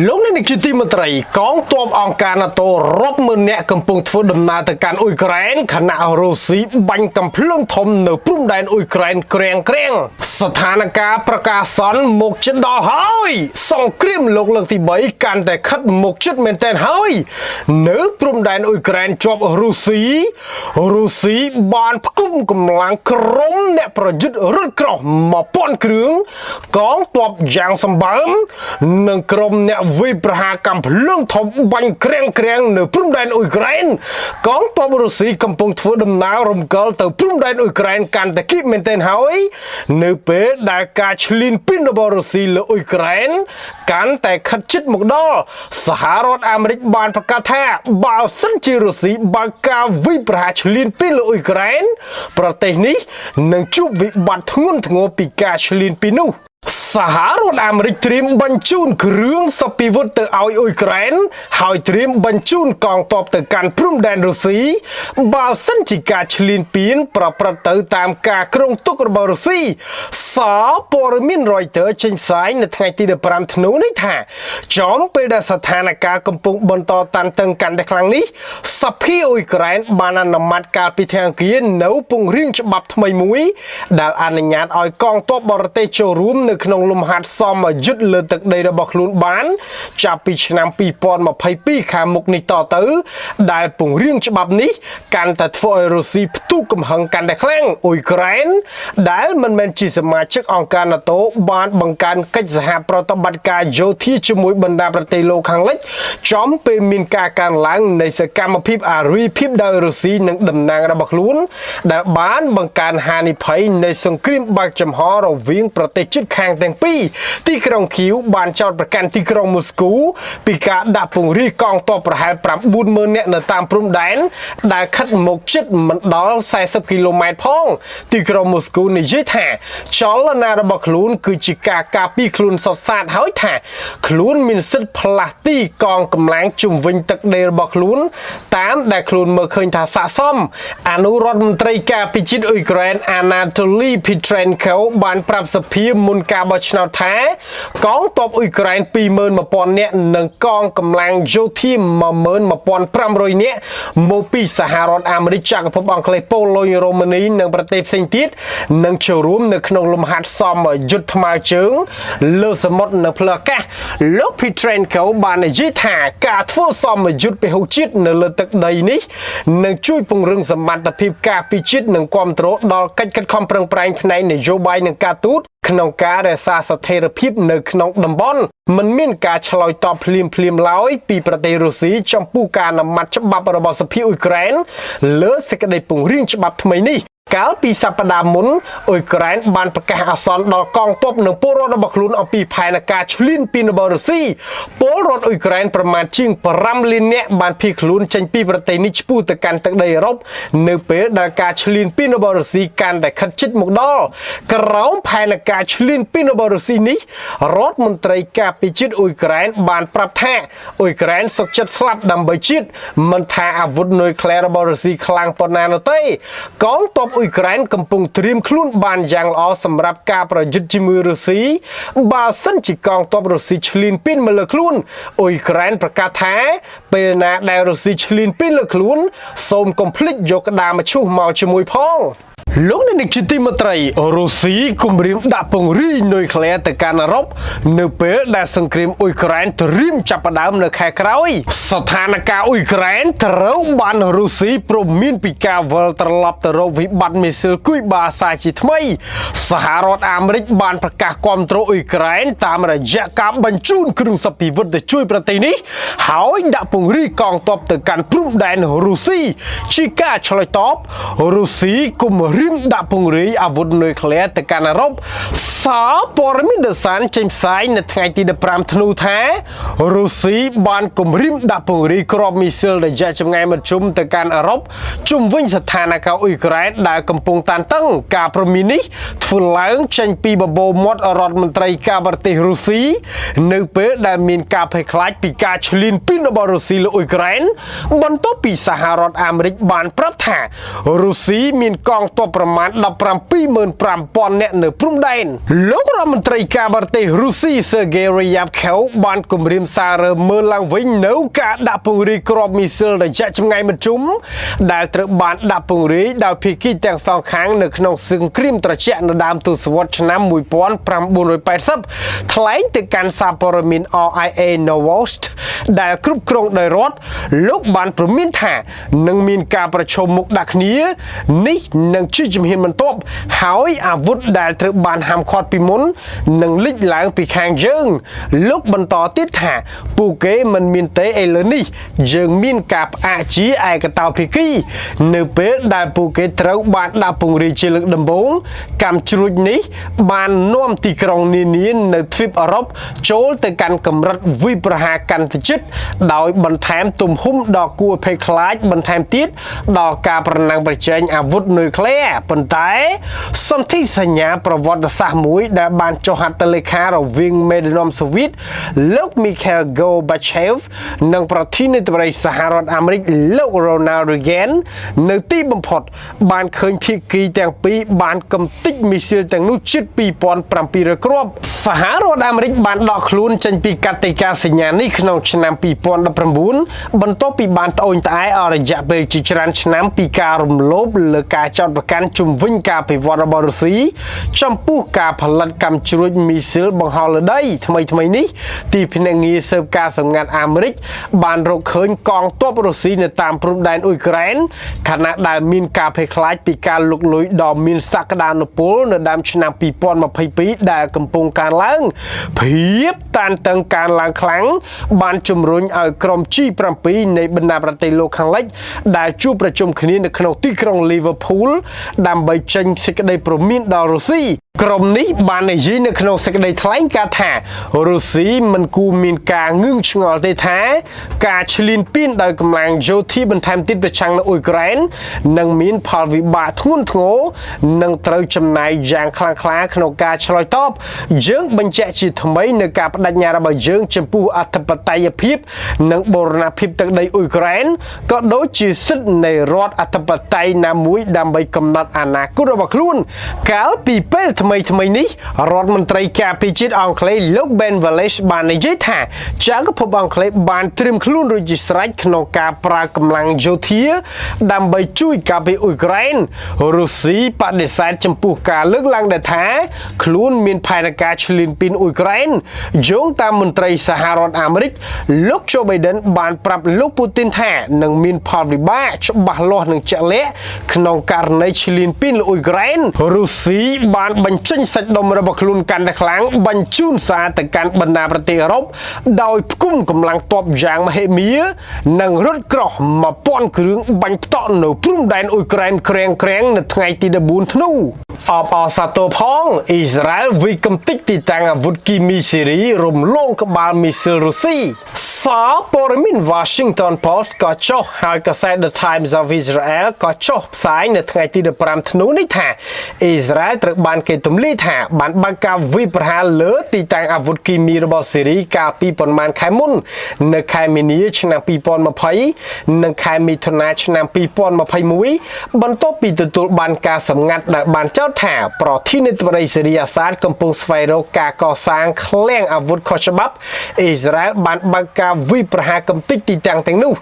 លោកអ្នកជាទីមេត្រីកងទ័ពអង្គការ NATO រាប់ម៉ឺននាក់កំពុងធ្វើដំណើរទៅកាន់អ៊ុយក្រែនខណៈរុស្ស៊ីបាញ់កាំភ្លើងធំនៅព្រំដែនអ៊ុយក្រែនក្រាំងស្ថានភាពប្រកាសសន្នមកជិតដល់ហើយសង្គ្រាមលោកលើកទី3កាន់តែខិតមកជិតមែនទែនហើយនៅព្រំដែនអ៊ុយក្រែនជាប់រុស្ស៊ីបានផ្គុំកម្លាំងក្រុមអ្នកប្រយុទ្ធរត់ក្រោះ1000គ្រឿងកងទ័ពយ៉ាងសម្បើមនិងក្រុមអ្នកវិប្រហាកំភ្លើងធំបាញ់ក្រាំងនៅព្រំដែនអ៊ុយក្រែនកងទ័ពរុស្ស៊ីកំពុងធ្វើដំណើររំកិលទៅព្រំដែនអ៊ុយក្រែនកាន់តែគៀបមែនទែនហើយនៅពេលដែលការឈ្លានពានរបស់រុស្ស៊ីលើអ៊ុយក្រែនកាន់តែខិតជិតមកដល់សហរដ្ឋអាមេរិកបានប្រកាសថាបើសិនជារុស្ស៊ីបើកការវិប្រហាឈ្លានពានលើអ៊ុយក្រែនប្រទេសនេះនឹងជួបវិបត្តិធ្ងន់ធ្ងរពីការឈ្លានពាននោះសហរដ្ឋអាមេរិកត្រៀមបញ្ជូនគ្រឿងសព្វាវុធទៅឲ្យអ៊ុយក្រែនហើយត្រៀមបញ្ជូនកងទ័ពទៅកាន់ព្រំដែនរុស្ស៊ីបើសិនជាការឈ្លានពានប្រព្រឹត្តទៅតាមការគ្រោងទុករបស់រុស្ស៊ីសារព័ត៌មាន Reuters ចេញផ្សាយនៅថ្ងៃទី15ធ្នូនេះថាចំពេលដែលស្ថានភាពកំពុងបន្តតានតឹងកាន់តែខ្លាំងនេះសភាអ៊ុយក្រែនបានអនុម័តកាលពីថ្ងៃអង្គារនៅពង្រៀងច្បាប់ថ្មីមួយដែលអនុញ្ញាតឲ្យកងទ័ពបរទេសចូលរួមនៅក្នុងលំហាត់សមយុទ្ធលើទឹកដីរបស់ខ្លួនបានចាប់ពីឆ្នាំ2022ខាងមុខនេះតទៅដែលពង្រៀងច្បាប់នេះកាន់តែធ្វើឲ្យរុស្ស៊ីផ្ទុះកំហឹងកាន់តែខ្លាំងអ៊ុយក្រែនដែលមិនមែនជាសមាជិកអង្គការ NATO បានបង្កើនកិច្ចសហប្រតិបត្តិការយោធាជាមួយបណ្ដាប្រទេសលោកខាងលិចចំពេលមានការកើនឡើងនៃសកម្មភាពអារីភាពដោយរុស្ស៊ីនិងតំណាងរបស់ខ្លួនដែលបានបង្កើនហានិភ័យនៃសង្គ្រាមបើកចំហរវាងប្រទេសជិតខាងទាំងពីរទីក្រុងខៀវបានចោទប្រកាន់ទីក្រុងមូស្គូពីការដាក់ពង្រាយកងទ័ពប្រហែល 90000 នាក់នៅតាមព្រំដែនដែលខិតមកជិតមិនដល់40គីឡូម៉ែត្រផងទីក្រុងមូស្គូនិយាយថាចលនារបស់ខ្លួនគឺជាការការពារខ្លួនសុទ្ធសាធហើយថាខ្លួនមានសិទ្ធិផ្លាស់ទីកងកម្លាំងជុំវិញទឹកដីរបស់ខ្លួនតាមដែលខ្លួនមើលឃើញថាស័ក្តិសមអនុរដ្ឋមន្ត្រីការពារជាតិអ៊ុយក្រែន Anatoly Petrenko បានប្រាប់សភាមុនការបោះឆ្នោតថាកងទ័ពអ៊ុយក្រែន 21000 នាក់និងកងកម្លាំងយោធា 11500 នាក់មកពីសហរដ្ឋអាមេរិកចក្រភពអង់គ្លេសប៉ូឡូញរ៉ូម៉ានីនិងប្រទេសផ្សេងទៀតនឹងចូលរួមនៅក្នុងលំហាត់សមយុទ្ធថ្មើរជើងលើសមុទ្រនៅផ្លូវអាកាសលោក Petrenko បាននិយាយថាការធ្វើសមយុទ្ធពហុជាតិនៅលើទឹកដីនេះនឹងជួយពង្រឹងសមត្ថភាពការពារជាតិនិងគាំទ្រដល់កិច្ចខិតខំប្រឹងប្រែងផ្នែកនយោបាយនិងការទូតក្នុងការរក្សាស្ថិរភាពនៅក្នុងតំបន់មិនមានការឆ្លើយតបភ្លាមឡើយពីប្រទេសរុស្ស៊ីចំពោះការអនុម័តច្បាប់របស់សភាអ៊ុយក្រែនលើសេចក្តីពង្រៀងច្បាប់ថ្មីនេះកាលពីសប្តាហ៍មុនអ៊ុយក្រែនបានប្រកាសអាសន្នដល់កងទ័ពនិងពលរដ្ឋរបស់ខ្លួនអំពីផែនការឈ្លានពានរបស់រុស្ស៊ីពលរដ្ឋអ៊ុយក្រែនប្រមាណជាង5លាននាក់បានភៀសខ្លួនចេញពីប្រទេសនេះឆ្ពោះទៅកាន់ទឹកដីអឺរ៉ុបនៅពេលដែលការឈ្លានពានរបស់រុស្ស៊ីកាន់តែខិតជិតមកដល់ក្រោមផែនការឈ្លានពានរបស់រុស្ស៊ីនេះរដ្ឋមន្ត្រីការពារជាតិអ៊ុយក្រែនបានប្រាប់ថាអ៊ុយក្រែនសុខចិត្តស្លាប់ដើម្បីជាតិមិនថាអាវុធនុយក្លេអ៊ែររបស់រុស្ស៊ីខ្លាំងប៉ុណ្ណានោះទេកងទ័ពអ៊ុយក្រែនកំពុងត្រៀមខ្លួនបានយ៉ាងល្អសម្រាប់ការប្រយុទ្ធជាមួយរុស្ស៊ីបើសិនជាកងទ័ពរុស្ស៊ីឈ្លានពានមកលើខ្លួនអ៊ុយក្រែនប្រកាសថាពេលណាដែលរុស្ស៊ីឈ្លានពានលើខ្លួនសូមកុំភ្លេចយកក្តារមឈូសមកជាមួយផងលោកអ្នកជាទីមេត្រីរុស្ស៊ីគម្រាមដាក់ពង្រាយនុយក្លេអ៊ែរទៅកាន់អឺរ៉ុបនៅពេលដែលសង្គ្រាមអ៊ុយក្រែនត្រៀមចាប់ផ្ដើមនៅខែក្រោយស្ថានភាពអ៊ុយក្រែនត្រូវបានរុស្ស៊ីព្រមមានពីការវិលត្រឡប់ទៅរកវិបត្តិមីស៊ីលគួយបាសាជាថ្មីសហរដ្ឋអាមេរិកបានប្រកាសគាំទ្រអ៊ុយក្រែនតាមរយៈការបញ្ជូនគ្រឿងសព្វាវុធទៅជួយប្រទេសនេះហើយដាក់ពង្រាយកងទ័ពទៅកាន់ព្រំដែនរុស្ស៊ីជាការឆ្លើយតបរុស្ស៊ីគម្រាមដាក់ពង្រាយអាវុធនុយក្លេអ៊ែរទៅកាន់អឺរ៉ុបសារព័ត៌មាន The Sun ចេញផ្សាយនៅថ្ងៃទី15ធ្នូថារុស្ស៊ីបានគម្រាមដាក់ពង្រាយគ្រាប់មីស៊ីលរយៈចម្ងាយមធ្យមទៅកាន់អឺរ៉ុបជុំវិញស្ថានភាពអ៊ុយក្រែនដែលកំពុងតានតឹងការព្រមាននេះធ្វើឡើងចេញពីបបោមាត់រដ្ឋមន្ត្រីការបរទេសរុស្ស៊ីនៅពេលដែលមានការភ័យខ្លាចពីការឈ្លានពានរបស់រុស្ស៊ីលើអ៊ុយក្រែនបន្ទាប់ពីសហរដ្ឋអាមេរិកបានប្រាប់ថារុស្ស៊ីមានកងទ័ពប្រមាណ 175,000 នាក់នៅព្រំដែន លោករដ្ឋមន្ត្រីការបរទេសរុស្ស៊ីសេហ្គេរីយ៉ាបខេវបានគម្រាមសារមើលឡើងវិញនៅការដាក់ពង្រាយគ្រាប់មីស៊ីលរយៈចម្ងាយមិនជុំដែលត្រូវបានដាក់ពង្រាយដោយភាគីទាំងសងខាងនៅក្នុងសង្គ្រាមត្រជាក់នៅដើមទសវត្សរ៍ឆ្នាំ1980ថ្លែងទៅកាន់សារព័ត៌មាន RIA Novosti ដែលគ្រប់គ្រងដោយរដ្ឋលោកបានព្រមានថានឹងមានការប្រជុំមុខដាក់គ្នានេះនឹងជាជំហានបន្ទាប់ហើយអាវុធដែលត្រូវបានហាមឃាត់ពីមុននឹងលេចឡើងពីខាងយើងលោកបន្តទៀតថាពួកគេមិនមានទេឥឡូវនេះយើងមានការផ្អាកជាឯកតោភាគីនៅពេលដែលពួកគេត្រូវបានដាក់ពង្រាយជាលើកដំបូងកម្មជ្រួចនេះបាននាំទីក្រុងនានានៅទ្វីបអឺរ៉ុបចូលទៅកាន់កម្រិតវិប្រហាកាន់តែជិតដោយបន្ថែមទំហំដ៏គួរភ័យខ្លាចបន្ថែមទៀតដល់ការប្រណាំងប្រជែងអាវុធនុយក្លេអ៊ែរប៉ុន្តែសន្ធិសញ្ញាប្រវត្តិសាស្ត្រមួយដែលបានចុះហត្ថលេខារវាងមេដឹកនាំសូវៀតលោក Mikhail Gorbachev និងប្រធានាធិបតីសហរដ្ឋអាមេរិកលោក Ronald Reagan នៅទីបំផុតបានឃើញភាគីទាំងពីរបានកំទេចមីស៊ីលទាំងនោះជិត 2700 គ្រាប់សហរដ្ឋអាមេរិកបានដកខ្លួនចេញពីកតិកាសញ្ញានេះក្នុងឆ្នាំ2019បន្ទាប់ពីបានត្អូញត្អែអស់រយៈពេលជាច្រើនឆ្នាំពីការរំលោភលើការចោទប្រកាន់ជំវិញការអភិវឌ្ឍរបស់រុស្ស៊ីចំពោះការផលិតកម្មជ្រួចមីស៊ីលបង្ហោះលើដីថ្មីនេះទីភ្នាក់ងារស៊ើបការសម្ងាត់អាមេរិកបានរកឃើញកងទ័ពរុស្ស៊ីនៅតាមព្រំដែនអ៊ុយក្រែនខណៈដែលមានការភ័យខ្លាចពីការលុកលុយដ៏មានសក្តានុពលនៅដើមឆ្នាំ2022ដែលកំពុងកើនឡើងភាពតានតឹងកើនឡើងខ្លាំងបានជំរុញឲ្យក្រុម G7 នៃបណ្ដាប្រទេសលោកខាងលិចដែលជួបប្រជុំគ្នានៅក្នុងទីក្រុង Liverpool ដើម្បីចេញសេចក្តីព្រមានដល់រុស្ស៊ីក្រុមនេះបាននិយាយនៅក្នុងសេចក្តីថ្លែងការណ៍ថារុស្ស៊ីមិនគួរមានការងឿងឆ្ងល់ទេថាការឈ្លានពានដោយកម្លាំងយោធាបន្ថែមទៀតប្រឆាំងនឹងអ៊ុយក្រែននឹងមានផលវិបាកធ្ងន់ធ្ងរនិងត្រូវចំណាយយ៉ាងខ្លាំងក្លាក្នុងការឆ្លើយតបយើងបញ្ជាក់ជាថ្មីនៅការបដិញ្ញារបស់យើងចំពោះអធិបតេយ្យភាពនិងបូរណភាពទឹកដីអ៊ុយក្រែនក៏ដូចជាសិទ្ធិនៃរដ្ឋអធិបតេយ្យណាមួយដើម្បីកំណត់អនាគតរបស់ខ្លួនកាលពីពេលថ្មីនេះរដ្ឋមន្ត្រីការពារជាតិអង់គ្លេសលោក Ben Wallace បាននិយាយថាចក្រភពអង់គ្លេសបានត្រៀមខ្លួនរួចជាស្រេចក្នុងការប្រើកម្លាំងយោធាដើម្បីជួយការពារអ៊ុយក្រែនរុស្ស៊ីបដិសេធចំពោះការលើកឡើងដែលថាខ្លួនមានផែនការឈ្លានពានអ៊ុយក្រែនយោងតាមមន្ត្រីសហរដ្ឋអាមេរិកលោក Joe Biden បានប្រាប់លោក Putin ថានឹងមានផលវិបាកច្បាស់លាស់និងជាក់លាក់ក្នុងករណីឈ្លានពានលើអ៊ុយក្រែនរុស្ស៊ីបានបញ្ចេញសាច់ដុំរបស់ខ្លួនកាន់តែខ្លាំងបញ្ជូនសារទៅកាន់បណ្ដាប្រទេសអឺរ៉ុបដោយផ្គុំកម្លាំងទ័ពយ៉ាងមហិមានិងរថក្រោះ1000គ្រឿងបាញ់ផ្ទក់នៅព្រំដែនអ៊ុយក្រែនក្រាំងនៅថ្ងៃទី14ធ្នូអបអសាទរផងអ៊ីស្រាអែលវិកំតិចទីតាំងអាវុធគីមីសេរីរំលងក្បាលមីស៊ីលរុស្ស៊ីសារព័ត៌មាន Washington Post ក៏ចុះហើយកាសែត The Times of Israel ក៏ចុះផ្សាយនៅថ្ងៃទី15ធ្នូនេះថាអ៊ីស្រាអែលត្រូវបានគេទម្លាយថាបានបើកការវាយប្រហារលើទីតាំងអាវុធគីមីរបស់សេរីកាលពីប្រមាណខែមុននៅខែមីនាឆ្នាំ2020និងខែមិថុនាឆ្នាំ2021បន្ទាប់ពីទទួលបានការសម្ងាត់ដែលបានចោទថាប្រធានាធិបតីសេរីអាសាដកំពុងស្វែងរកការកសាងឃ្លាំងអាវុធខុសច្បាប់អ៊ីស្រាអែលបានបើកការវិប្រហារកំទេចទីតាំងទាំងនោះ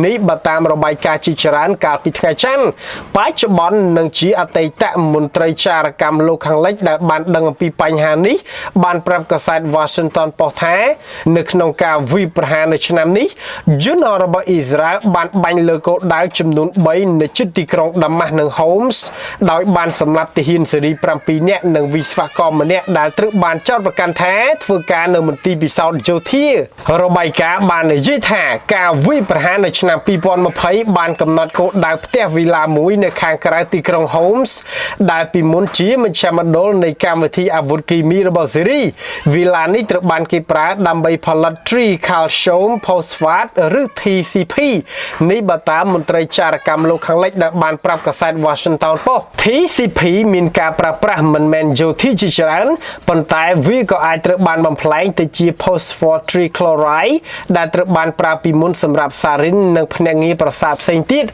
នេះបើតាមរបាយការណ៍ជាច្រើនកាលពីថ្ងៃច័ន្ទបច្ចុប្បន្ននឹងជាអតីតមន្ត្រីចារកម្មលោកខាងលិចដែលបានដឹងអំពីបញ្ហានេះបានប្រាប់កាសែត Washington Post ថានៅក្នុងការវិប្រហារនៅឆ្នាំនេះយន្តហោះរបស់អ៊ីស្រាអែលបានបាញ់លើគោលដៅចំនួន3នៅជិតទីក្រុងដាម៉ាស់និង Homs ដោយបានសម្លាប់ទាហានសេរី7នាក់និងវិស្វករម្នាក់ដែលត្រូវបានចោទប្រកាន់ថាធ្វើការនៅមន្ទីរពិសោធន៍យោធារបាយការណ៍បាននិយាយថាការវាយប្រហារនៅឆ្នាំ2020បានកំណត់គោលដៅផ្ទះវីឡាមួយនៅខាងក្រៅទីក្រុង Homs ដែលពីមុនជាមជ្ឈមណ្ឌលនៃកម្មវិធីអាវុធគីមីរបស់សេរីវីឡានេះត្រូវបានគេប្រើដើម្បីផលិត Tricalcium Phosphate ឬ TCP នេះបើតាមមន្ត្រីចារកម្មលោកខាងលិចដែលបានប្រាប់កាសែត Washington Post TCP មានការប្រើប្រាស់មិនមែនយោធាជាច្រើនប៉ុន្តែវាក៏អាចត្រូវបានបំផ្លែងទៅជា Phosphor trichloride ដែលត្រូវបានប្រើពីមុនសម្រាប់សារ៉ិននិងភ្នាក់ងារប្រសាផ្សេងទៀត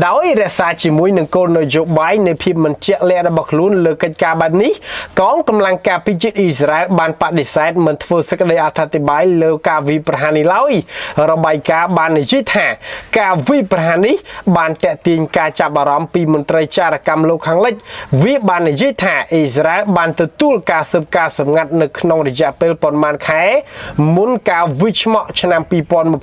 ដោយរក្សាជាមួយនឹងគោលនយោបាយនៃភាពមិនជាក់លាក់របស់ខ្លួនលើកិច្ចការបែបនេះកងកម្លាំងការពារជាតិអ៊ីស្រាអែលបានបដិសេធមិនធ្វើសេចក្តីអត្ថាធិប្បាយលើការវាយប្រហារនេះឡើយរបាយការណ៍បាននិយាយថាការវាយប្រហារនេះបានទាក់ទាញការចាប់អារម្មណ៍ពីមន្ត្រីចារកម្មលោកខាងលិចវាបាននិយាយថាអ៊ីស្រាអែលបានទទួលការស៊ើបការណ៍សម្ងាត់នៅក្នុងរយៈពេលប៉ុន្មានខែមុនការវិច្ឆមកឆ្នាំ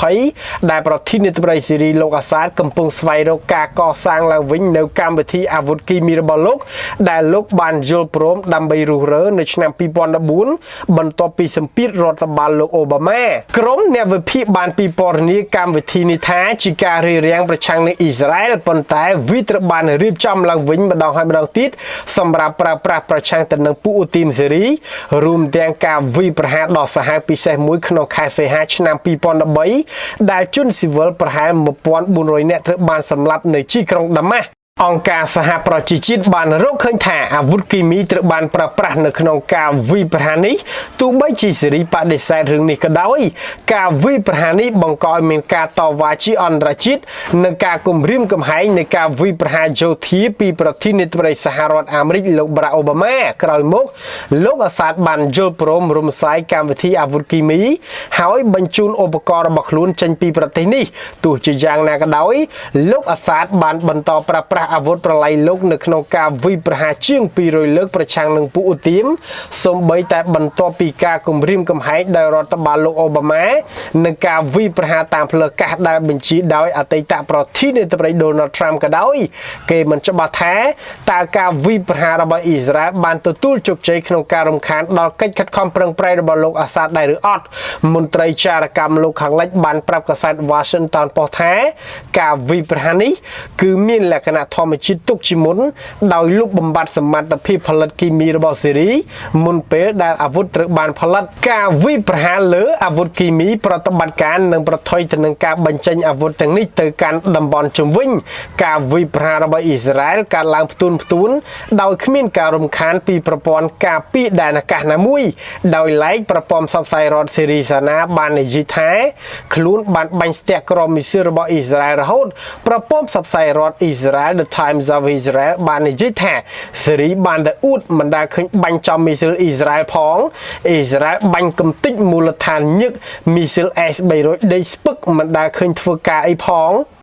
2020ដែលប្រធានាធិបតីស៊េរីលោកអាសាតកំពុងស្វែងរកការកសាងឡើងវិញនៅកម្មវិធីអាវុធគីមីរបស់លោកដែលលោកបានយល់ព្រមដើម្បីរុះរើនៅឆ្នាំ2014បន្ទាប់ពីសម្ពាធរដ្ឋបាលលោកអូបាម៉ាក្រុមអ្នកវិភាគបានពិពណ៌នាកម្មវិធីនេះថាជាការរារាំងប្រឆាំងនឹងអ៊ីស្រាអែលប៉ុន្តែវាត្រូវបានរៀបចំឡើងវិញម្ដងហើយម្ដងទៀតសម្រាប់ប្រើប្រាស់ប្រឆាំងទៅនឹងពួកអូទីនស៊េរីរួមទាំងការវាយប្រហារដ៏សាហាវពិសេសមួយក្នុងខែសីហាឆ្នាំ2013ដែលជនស៊ីវិលប្រហែល1400នាក់ត្រូវបានសម្លាប់នៅទីក្រុងដាម៉ាស់អង្គការសហប្រជាជាតិបានរកឃើញថាអាវុធគីមីត្រូវបានប្រើប្រាស់នៅក្នុងការវាយប្រហារនេះទោះបីជាស៊េរីបដិសេធរឿងនេះក៏ដោយការវាយប្រហារនេះបង្កឲ្យមានការតវ៉ាជាអន្តរជាតិនិងការគំរាមកំហែងនៃការវាយប្រហារយោធាពីប្រធានាធិបតីសហរដ្ឋអាមេរិកលោកបារ៉ាក់អូបាម៉ាក្រោយមកលោកអាសាតបានយល់ព្រមរំសាយកម្មវិធីអាវុធគីមីហើយបញ្ជូនឧបករណ៍របស់ខ្លួនចេញពីប្រទេសនេះទោះជាយ៉ាងណាក៏ដោយលោកអាសាតបានបន្តប្រើប្រាស់អាវុធប្រឡាយលោកនៅក្នុងការវាយប្រហារជាង200លើកប្រឆាំងនឹងពួកអូទីនសូម្បីតែបន្ទាប់ពីការគំរាមកំហែងដោយរដ្ឋបាលលោកអូបាម៉ានិងការវាយប្រហារតាមផ្លូវអាកាសដែលបញ្ជាដោយអតីតប្រធានាធិបតី Donald Trump ក៏ដោយគេមិនច្បាស់ថាតើការវាយប្រហាររបស់អ៊ីស្រាអែលបានទទួលជោគជ័យក្នុងការរំខានដល់កិច្ចខិតខំប្រឹងប្រែងរបស់លោកអាសាតដែរឬអត់មន្ត្រីចារកម្មលោកខាងលិចបានប្រាប់កាសែត Washington Post ថាការវាយប្រហារនេះគឺមានលក្ខណៈធម្មជាតិទុកជាមុនដោយលុបបំបាត់សមត្ថភាពផលិតគីមីរបស់ស៊េរីមុនពេលដែលអាវុធត្រូវបានផលិតការវាយប្រហារលើអាវុធគីមីប្រតិបត្តិការនិងប្រថុយទៅនឹងការបញ្ចេញអាវុធទាំងនេះទៅកាន់តំបន់ជុំវិញការវាយប្រហាររបស់អ៊ីស្រាអែលកើតឡើងផ្ទួនដោយគ្មានការរំខានពីប្រព័ន្ធការពារដែនអាកាសណាមួយដោយឡែកប្រព័ន្ធផ្សព្វផ្សាយរដ្ឋសេរីសាណាបាននិយាយថាខ្លួនបានបាញ់ស្ទះក្រុមមីស៊ីលរបស់អ៊ីស្រាអែលរហូតប្រព័ន្ធផ្សព្វផ្សាយរដ្ឋអ៊ីស្រាអែល The Times of Israel បាននិយាយថាស៊េរីបានតែអួតមិនដែលឃើញបាញ់ចំមីស៊ីលអ៊ីស្រាអែលផងអ៊ីស្រាអែលបាញ់កំទេចមូលដ្ឋានញឹកមីស៊ីល S300 ដេកស្ពឹកមិនដែលឃើញធ្វើការអីផង